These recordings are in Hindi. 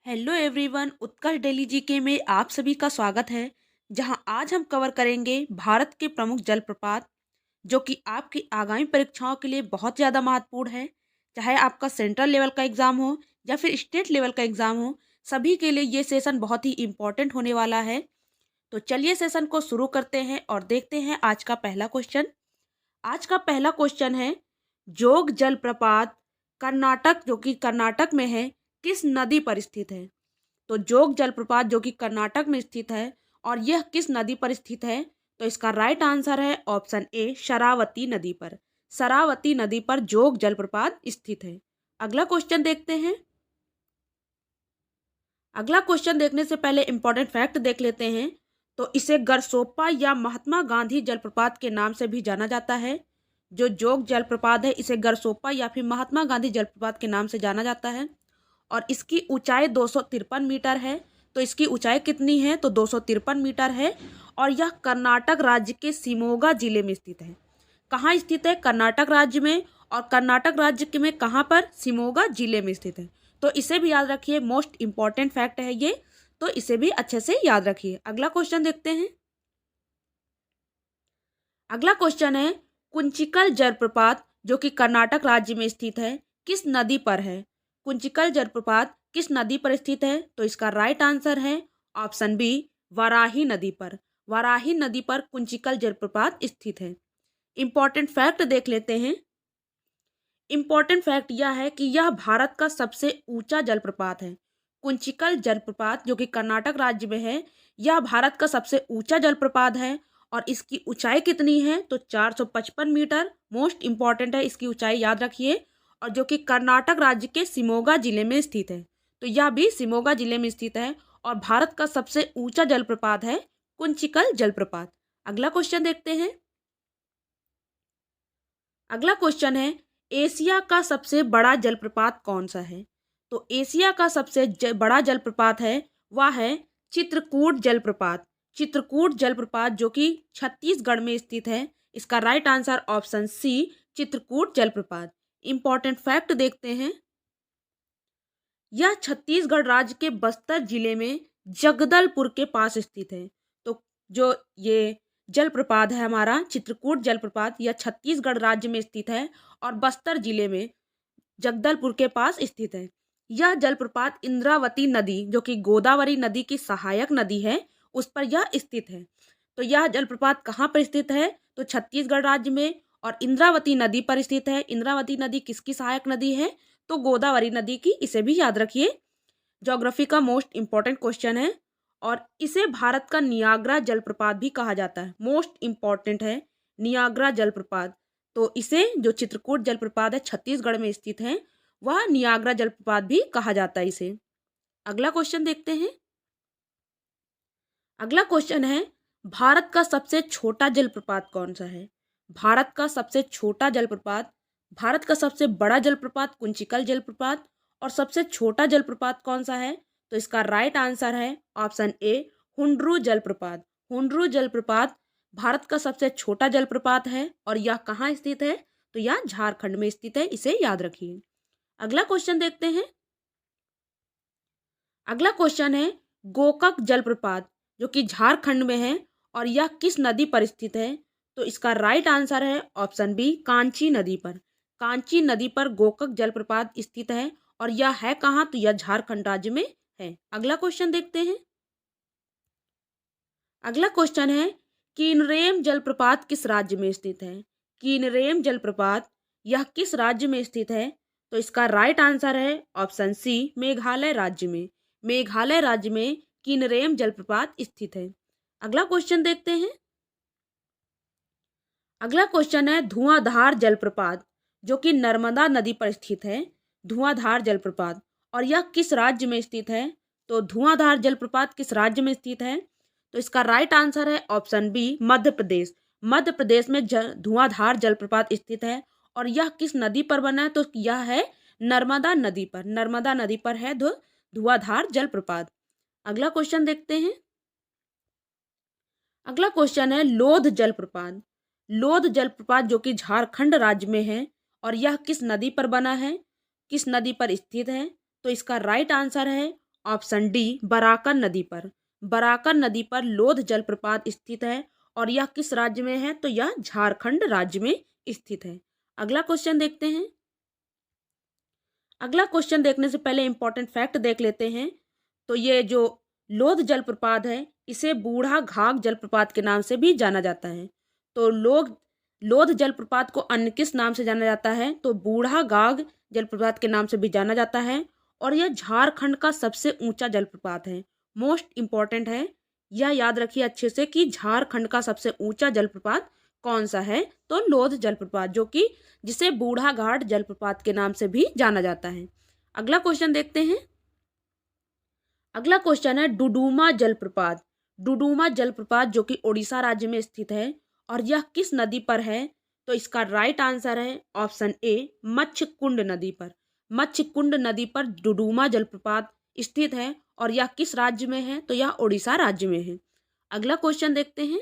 हेलो एवरीवन, उत्कर्ष डेली जीके में आप सभी का स्वागत है। जहां आज हम कवर करेंगे भारत के प्रमुख जलप्रपात, जो कि आपकी आगामी परीक्षाओं के लिए बहुत ज़्यादा महत्वपूर्ण है। चाहे आपका सेंट्रल लेवल का एग्ज़ाम हो या फिर स्टेट लेवल का एग्ज़ाम हो, सभी के लिए ये सेशन बहुत ही इम्पोर्टेंट होने वाला है। तो चलिए सेशन को शुरू करते हैं और देखते हैं आज का पहला क्वेश्चन। आज का पहला क्वेश्चन है, जोग जलप्रपात कर्नाटक, जो कि कर्नाटक में है, किस नदी पर स्थित है? तो जोग जलप्रपात जो कि कर्नाटक में स्थित है और यह किस नदी पर स्थित है? तो इसका राइट आंसर है ऑप्शन ए, शरावती नदी पर। शरावती नदी पर जोग जलप्रपात स्थित है। अगला क्वेश्चन देखते हैं। अगला क्वेश्चन देखने से पहले इंपॉर्टेंट फैक्ट देख लेते हैं। तो इसे गरसोप्पा या महात्मा गांधी जलप्रपात के नाम से भी जाना जाता है। जो जोग जलप्रपात है, इसे गरसोप्पा या फिर महात्मा गांधी जलप्रपात के नाम से जाना जाता है और इसकी ऊंचाई 253 मीटर है। तो इसकी ऊंचाई कितनी है? तो 253 मीटर है और यह कर्नाटक राज्य के शिमोगा जिले में स्थित है। कहाँ स्थित है? कर्नाटक राज्य में। और कर्नाटक राज्य के में कहाँ पर? शिमोगा जिले में स्थित है। तो इसे भी याद रखिए, मोस्ट इंपॉर्टेंट फैक्ट है ये, तो इसे भी अच्छे से याद रखिए। अगला क्वेश्चन देखते हैं। अगला क्वेश्चन है, कुंचिकल जलप्रपात जो कि कर्नाटक राज्य में स्थित है, किस नदी पर है? कुंचिकल जलप्रपात किस नदी पर स्थित है? तो इसका राइट आंसर है ऑप्शन बी, वाराही नदी पर। वाराही नदी पर कुंचिकल जलप्रपात स्थित है। इंपॉर्टेंट फैक्ट देख लेते हैं। इंपॉर्टेंट फैक्ट यह है कि यह भारत का सबसे ऊंचा जलप्रपात है। कुंचिकल जलप्रपात जो कि कर्नाटक राज्य में है, यह भारत का सबसे ऊंचा जलप्रपात है और इसकी ऊंचाई कितनी है? तो 455 मीटर। मोस्ट इंपॉर्टेंट है, इसकी ऊंचाई याद रखिए। और जो कि कर्नाटक राज्य के शिमोगा जिले में स्थित है। तो यह भी शिमोगा जिले में स्थित है और भारत का सबसे ऊंचा जलप्रपात है कुंचिकल जलप्रपात। अगला क्वेश्चन देखते हैं। अगला क्वेश्चन है, एशिया का सबसे बड़ा जलप्रपात कौन सा है? तो एशिया का सबसे बड़ा जलप्रपात है वह है चित्रकूट जलप्रपात। चित्रकूट जलप्रपात जो कि छत्तीसगढ़ में स्थित है। इसका right answer option C, Chitrakoot जलप्रपात। इंपॉर्टेंट फैक्ट देखते हैं। यह छत्तीसगढ़ राज्य के बस्तर जिले में जगदलपुर के पास स्थित है। तो जो ये जलप्रपात है हमारा चित्रकूट जलप्रपात, यह छत्तीसगढ़ राज्य में स्थित है और बस्तर जिले में जगदलपुर के पास स्थित है। यह जलप्रपात इंद्रावती नदी जो कि गोदावरी नदी की सहायक नदी है, उस पर यह स्थित है। तो यह जलप्रपात कहाँ पर स्थित है? तो छत्तीसगढ़ राज्य में और इंद्रावती नदी पर स्थित है। इंद्रावती नदी किसकी सहायक नदी है? तो गोदावरी नदी की। इसे भी याद रखिए, ज्योग्राफी का मोस्ट इंपॉर्टेंट क्वेश्चन है। और इसे भारत का नियाग्रा जलप्रपात भी कहा जाता है। मोस्ट इंपॉर्टेंट है नियाग्रा जलप्रपात। तो इसे जो चित्रकूट जलप्रपात है छत्तीसगढ़ में स्थित है, वह नियाग्रा जलप्रपात भी कहा जाता है इसे। अगला क्वेश्चन देखते हैं। अगला क्वेश्चन है, भारत का सबसे छोटा जलप्रपात कौन सा है? भारत का सबसे छोटा जलप्रपात, भारत का सबसे बड़ा जलप्रपात कुंचिकल जलप्रपात और सबसे छोटा जलप्रपात कौन सा है? तो इसका राइट आंसर है ऑप्शन ए, हुंड्रू जलप्रपात। हुंड्रू जलप्रपात भारत का सबसे छोटा जलप्रपात है और यह कहाँ स्थित है? तो यह झारखंड में स्थित है, इसे याद रखिए। अगला क्वेश्चन देखते हैं। अगला क्वेश्चन है, गोकक जलप्रपात जो कि झारखंड में है और यह किस नदी पर स्थित है? तो इसका राइट आंसर है ऑप्शन बी, कांची नदी पर। कांची नदी पर गोकक जलप्रपात स्थित है और यह है कहाँ? तो यह झारखंड राज्य में है। अगला क्वेश्चन देखते हैं। अगला क्वेश्चन है, किनरेम जलप्रपात किस राज्य में स्थित है? किनरेम जलप्रपात यह किस राज्य में स्थित है? तो इसका राइट आंसर है ऑप्शन सी, मेघालय राज्य में। मेघालय राज्य में किनरेम जलप्रपात स्थित है। अगला क्वेश्चन देखते हैं। अगला क्वेश्चन है, धुआंधार जलप्रपात जो कि नर्मदा नदी पर स्थित है। धुआंधार जलप्रपात और यह किस राज्य में स्थित है? तो धुआंधार जलप्रपात किस राज्य में स्थित है? तो इसका राइट आंसर है ऑप्शन बी, मध्य प्रदेश। मध्य प्रदेश में धुआंधार जलप्रपात स्थित है और यह किस नदी पर बना है? तो यह है नर्मदा नदी पर। नर्मदा नदी पर है धुआंधार जलप्रपात। अगला क्वेश्चन देखते हैं। अगला क्वेश्चन है, लोध जलप्रपात। लोध जलप्रपात जो कि झारखंड राज्य में है और यह किस नदी पर बना है? किस नदी पर स्थित है? तो इसका राइट आंसर है ऑप्शन डी बराकर नदी पर। बराकर नदी पर लोध जलप्रपात स्थित है और यह किस राज्य में है? तो यह झारखंड राज्य में स्थित है। अगला क्वेश्चन देखते हैं। अगला क्वेश्चन देखने से पहले इंपॉर्टेंट फैक्ट देख लेते हैं। तो ये जो लोध जलप्रपात है इसे बूढ़ा घाघ जलप्रपात के नाम से भी जाना जाता है। तो लोध जलप्रपात को अन्य किस नाम से जाना जाता है? तो बूढ़ा घाघ जलप्रपात के नाम से भी जाना जाता है और यह झारखंड का सबसे ऊंचा जलप्रपात है। मोस्ट इंपॉर्टेंट है, यह याद रखिए अच्छे से कि झारखंड का सबसे ऊंचा जलप्रपात कौन सा है? तो लोध जलप्रपात, जो कि जिसे बूढ़ा घाट जलप्रपात के नाम से भी जाना जाता है। अगला क्वेश्चन देखते हैं। अगला क्वेश्चन है डुडुमा जलप्रपात। डुडुमा जलप्रपात जो कि ओडिशा राज्य में स्थित है और यह किस नदी पर है? तो इसका राइट आंसर है ऑप्शन ए मच्छकुंड नदी पर। मच्छकुंड नदी पर डुडुमा जलप्रपात स्थित है और यह किस राज्य में है? तो यह ओडिशा राज्य में है। अगला क्वेश्चन देखते हैं।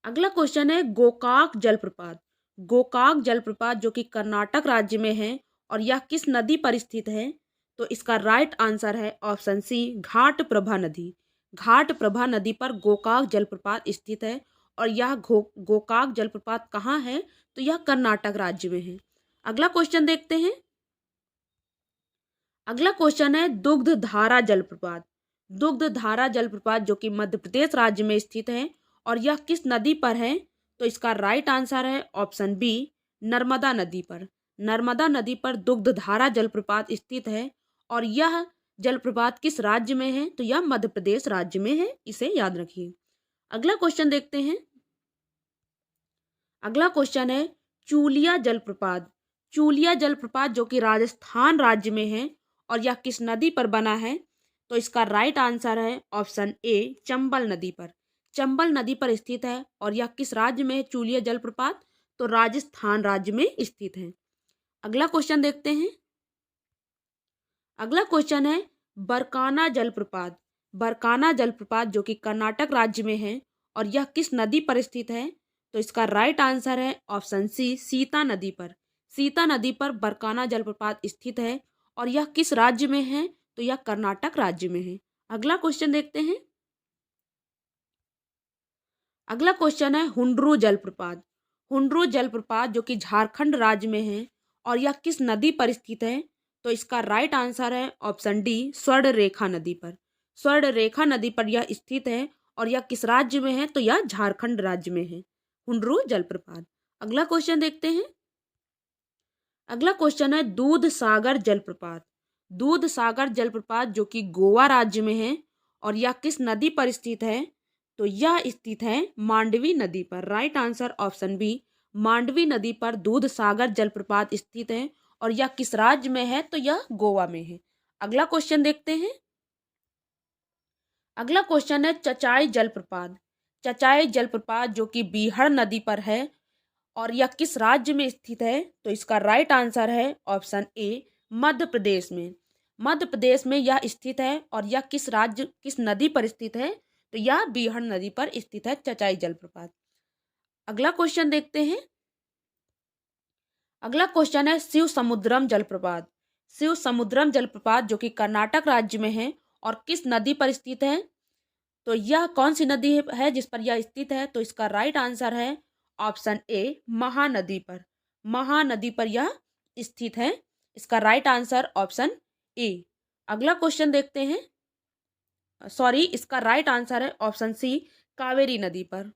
अगला क्वेश्चन है गोकाक जलप्रपात। गोकाक जलप्रपात जो कि कर्नाटक राज्य में है और यह किस नदी पर स्थित है? तो इसका राइट आंसर है ऑप्शन सी घाटप्रभा नदी। घाटप्रभा नदी पर गोकाक जलप्रपात स्थित है और यह गोकाक जलप्रपात कहाँ है? तो यह कर्नाटक राज्य में है। अगला क्वेश्चन देखते हैं। अगला क्वेश्चन है दुग्धधारा जलप्रपात। दुग्धधारा जलप्रपात जो कि मध्य प्रदेश राज्य में स्थित है और यह किस नदी पर है? तो इसका राइट आंसर है ऑप्शन बी नर्मदा नदी पर। नर्मदा नदी पर दुग्धधारा जलप्रपात स्थित है और यह जलप्रपात किस राज्य में है? तो यह मध्य प्रदेश राज्य में है, इसे याद रखिए। अगला क्वेश्चन देखते हैं। अगला क्वेश्चन है चूलिया जलप्रपात। चूलिया जलप्रपात जो कि राजस्थान राज्य में है और यह किस नदी पर बना है? तो इसका राइट आंसर है ऑप्शन ए चंबल नदी पर। चंबल नदी पर स्थित है और यह किस राज्य में है चूलिया जलप्रपात? तो राजस्थान राज्य में स्थित है। अगला क्वेश्चन देखते हैं। अगला क्वेश्चन है बरकाना जलप्रपात। बरकाना जलप्रपात जो कि कर्नाटक राज्य में है और यह किस नदी पर स्थित है? तो इसका राइट आंसर है ऑप्शन सी सीता नदी पर। सीता नदी पर बरकाना जलप्रपात स्थित है और यह किस राज्य में है? तो यह कर्नाटक राज्य में है। अगला क्वेश्चन देखते हैं। अगला क्वेश्चन है हुंड्रू जलप्रपात। हुंड्रू जलप्रपात जो कि झारखंड राज्य में है और यह किस नदी पर स्थित है? तो इसका राइट आंसर है ऑप्शन डी स्वर्ण रेखा नदी पर। स्वर्ण रेखा नदी पर यह स्थित है और यह किस राज्य में है? तो यह झारखंड राज्य में है, हुंड्रू जलप्रपात। अगला क्वेश्चन देखते हैं। अगला क्वेश्चन है दूध सागर जलप्रपात। दूध सागर जलप्रपात जो कि गोवा राज्य में है और यह किस नदी पर स्थित है? तो यह स्थित है मांडवी नदी पर। Right answer option B Mandovi नदी पर दूध सागर जलप्रपात स्थित है और यह किस राज्य में है? तो यह गोवा में है। अगला क्वेश्चन देखते हैं। अगला क्वेश्चन है चचाई जलप्रपात। चचाई जलप्रपात जो कि बीहड़ नदी पर है और यह किस राज्य में स्थित है? तो इसका राइट आंसर है ऑप्शन ए मध्य प्रदेश में। मध्य प्रदेश में यह स्थित है और यह किस राज्य किस नदी पर स्थित है? तो यह बीहड़ नदी पर स्थित है चचाई जलप्रपात। अगला क्वेश्चन देखते हैं। अगला क्वेश्चन है शिव समुद्रम जलप्रपात। शिव समुद्रम जलप्रपात जो कि कर्नाटक राज्य में है और किस नदी पर स्थित है? तो यह कौन सी नदी है जिस पर यह स्थित है? तो इसका राइट आंसर है ऑप्शन ए महानदी पर। महानदी पर यह स्थित है, इसका राइट आंसर ऑप्शन ए। अगला क्वेश्चन देखते हैं। इसका राइट आंसर है ऑप्शन सी कावेरी नदी पर।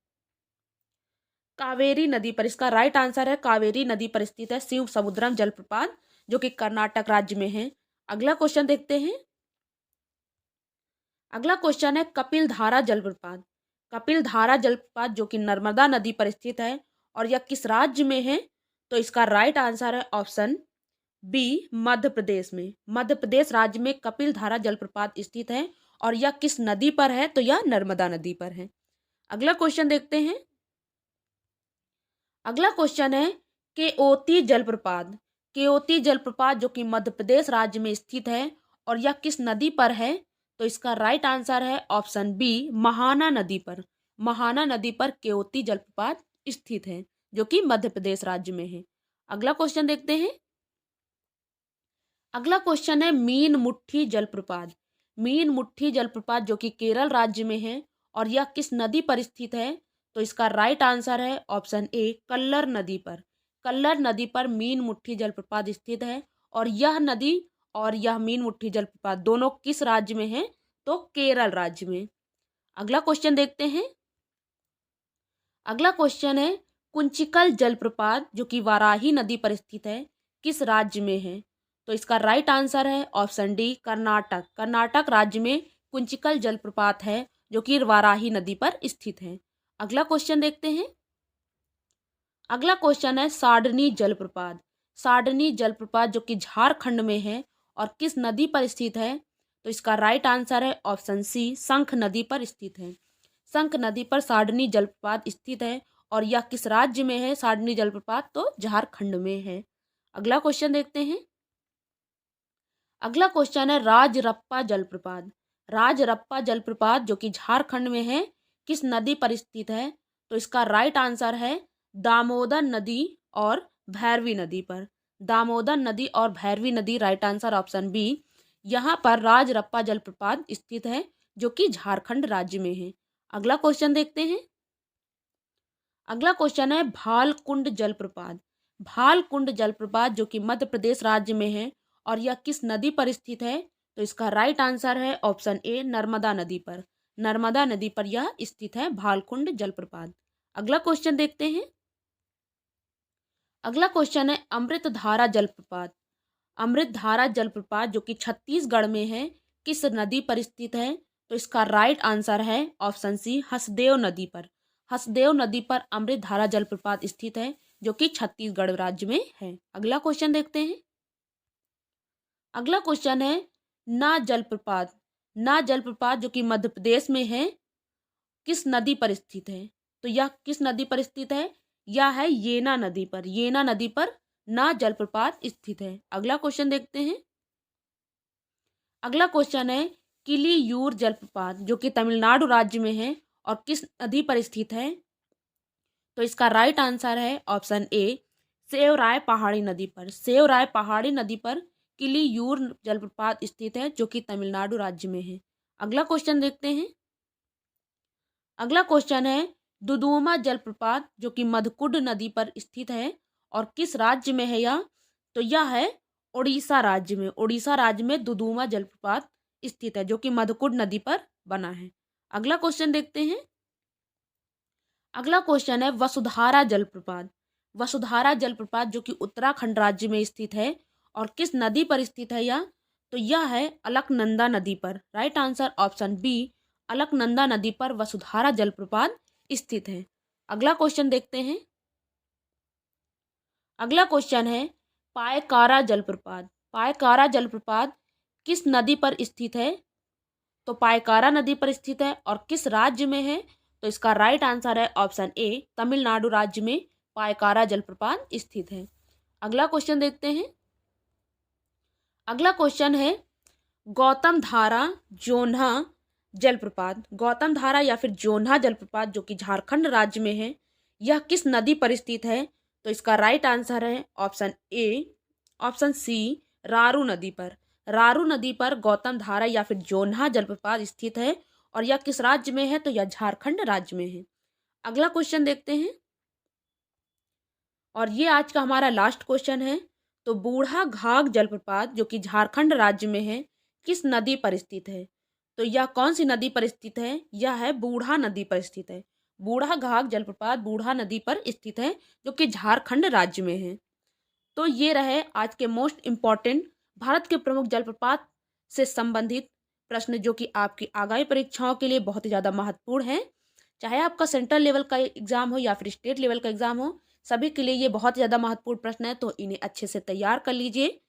कावेरी नदी पर इसका राइट आंसर है कावेरी नदी पर स्थित है शिव समुद्रम जलप्रपात जो कि कर्नाटक राज्य में है। अगला क्वेश्चन देखते हैं। अगला क्वेश्चन है कपिल धारा जलप्रपात। कपिल धारा जलप्रपात जो कि नर्मदा नदी पर स्थित है और यह किस राज्य में है? तो इसका राइट आंसर है ऑप्शन बी मध्य प्रदेश में। मध्य प्रदेश राज्य में कपिल धारा जलप्रपात स्थित है और यह किस नदी पर है? तो यह नर्मदा नदी पर है। अगला क्वेश्चन देखते हैं। अगला क्वेश्चन है केओती जलप्रपात। केओती जलप्रपात जो कि मध्य प्रदेश राज्य में स्थित है और यह किस नदी पर है? तो इसका राइट आंसर है ऑप्शन बी महाना नदी पर। महाना नदी पर केओती जलप्रपात स्थित है जो कि मध्य प्रदेश राज्य में है। अगला क्वेश्चन देखते हैं। अगला क्वेश्चन है मीन मुट्ठी जलप्रपात। मीन मुट्ठी जलप्रपात जो कि केरल राज्य में है और यह किस नदी पर स्थित है? तो इसका राइट आंसर है ऑप्शन ए कल्लर नदी पर। कल्लर नदी पर मीन मुट्ठी जलप्रपात स्थित है और यह नदी और यह मीन मुट्ठी जलप्रपात दोनों किस राज्य में है? तो केरल राज्य में। अगला क्वेश्चन देखते हैं। अगला क्वेश्चन है कुंचिकल जलप्रपात जो कि वाराही नदी पर स्थित है किस राज्य में है? तो इसका राइट आंसर है ऑप्शन डी कर्नाटक। कर्नाटक राज्य में कुंचिकल जलप्रपात है जो कि वाराही नदी पर स्थित है। अगला क्वेश्चन देखते हैं। अगला क्वेश्चन है साडनी जलप्रपात। साडनी जलप्रपात जो कि झारखंड में है और किस नदी पर स्थित है? तो इसका राइट आंसर है ऑप्शन सी शंख नदी पर स्थित है। शंख नदी पर साडनी जलप्रपात स्थित है और यह किस राज्य में है? साडनी जलप्रपात तो झारखंड में है। अगला क्वेश्चन देखते हैं। अगला क्वेश्चन है राजरप्पा जलप्रपात। राजरप्पा जलप्रपात जो कि झारखंड में है किस नदी पर स्थित है? तो इसका राइट आंसर है दामोदर नदी और भैरवी नदी पर। दामोदर नदी और भैरवी नदी राइट आंसर ऑप्शन बी। यहाँ पर राजरप्पा जलप्रपात स्थित है जो कि झारखंड राज्य में है। अगला क्वेश्चन देखते हैं। अगला क्वेश्चन है भालकुंड जलप्रपात। भालकुंड जलप्रपात जो कि मध्य प्रदेश राज्य में है और यह किस नदी पर स्थित है? तो इसका राइट आंसर है ऑप्शन ए नर्मदा नदी पर। नर्मदा नदी पर यह स्थित है भालकुंड जलप्रपात। अगला क्वेश्चन देखते हैं। अगला क्वेश्चन है अमृतधारा जलप्रपात। अमृतधारा जलप्रपात जो कि छत्तीसगढ़ में है किस नदी पर स्थित है? तो इसका राइट आंसर है ऑप्शन सी हसदेव नदी पर। हसदेव नदी पर अमृतधारा जलप्रपात स्थित है जो कि छत्तीसगढ़ राज्य में है। अगला क्वेश्चन देखते हैं। अगला क्वेश्चन है ना जलप्रपात। ना जलप्रपात जो कि मध्य प्रदेश में है किस नदी पर स्थित है? तो यह किस नदी पर स्थित है? यह है येना नदी पर। येना नदी पर ना जलप्रपात स्थित है। अगला क्वेश्चन देखते हैं। अगला क्वेश्चन है किलियूर जलप्रपात जो कि तमिलनाडु राज्य में है और किस नदी पर स्थित है? तो इसका राइट आंसर है ऑप्शन ए सेवराय पहाड़ी नदी पर। सेवराय पहाड़ी नदी पर किलियूर जलप्रपात स्थित है जो कि तमिलनाडु राज्य में है। अगला क्वेश्चन देखते हैं। अगला क्वेश्चन है दुदुमा जलप्रपात जो कि मधकुड नदी पर स्थित है और किस राज्य में है यह? तो यह है उड़ीसा राज्य में। उड़ीसा राज्य में दुदुमा जलप्रपात स्थित है जो कि मधकुड नदी पर बना है। अगला क्वेश्चन देखते हैं। अगला क्वेश्चन है वसुधारा जलप्रपात। वसुधारा जलप्रपात जो कि उत्तराखंड राज्य में स्थित है और किस नदी पर स्थित है यह? तो यह है अलकनंदा नदी पर। Right answer option B Alaknanda नदी पर वसुधारा जलप्रपात स्थित है। अगला क्वेश्चन देखते हैं। अगला क्वेश्चन है पायकारा जलप्रपात। पायकारा जलप्रपात किस नदी पर स्थित है? तो पायकारा नदी पर स्थित है और किस राज्य में है? तो इसका राइट आंसर है ऑप्शन ए तमिलनाडु राज्य में पायकारा जलप्रपात स्थित है। अगला क्वेश्चन देखते हैं। अगला क्वेश्चन है गौतम धारा जोन्हा जलप्रपात। गौतम धारा या फिर जोन्हा जलप्रपात जो कि झारखंड राज्य में है यह किस नदी पर स्थित है? तो इसका राइट आंसर है ऑप्शन सी रारू नदी पर। रारू नदी पर गौतम धारा या फिर जोन्हा जलप्रपात स्थित है और यह किस राज्य में है? तो यह झारखंड राज्य में है। अगला क्वेश्चन देखते हैं और ये आज का हमारा लास्ट क्वेश्चन है। तो बूढ़ा घाघ जलप्रपात जो कि झारखंड राज्य में है किस नदी पर स्थित है? तो यह कौन सी नदी पर स्थित है? यह है बूढ़ा नदी पर स्थित है। बूढ़ा घाघ जलप्रपात बूढ़ा नदी पर स्थित है जो कि झारखंड राज्य में है। तो ये रहे आज के मोस्ट इम्पॉर्टेंट भारत के प्रमुख जलप्रपात से संबंधित प्रश्न जो कि आपकी आगामी परीक्षाओं के लिए बहुत ही ज़्यादा महत्वपूर्ण है। चाहे आपका सेंट्रल लेवल का एग्जाम हो या फिर स्टेट लेवल का एग्जाम हो, सभी के लिए ये बहुत ज़्यादा महत्वपूर्ण प्रश्न है, तो इन्हें अच्छे से तैयार कर लीजिए।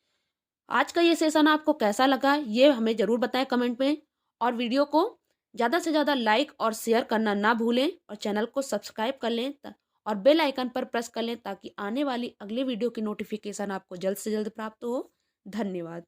आज का ये सेशन आपको कैसा लगा ये हमें ज़रूर बताएं कमेंट में और वीडियो को ज़्यादा से ज़्यादा लाइक और शेयर करना ना भूलें और चैनल को सब्सक्राइब कर लें और बेल आइकन पर प्रेस कर लें ताकि आने वाली अगली वीडियो की नोटिफिकेशन आपको जल्द से जल्द प्राप्त हो। धन्यवाद।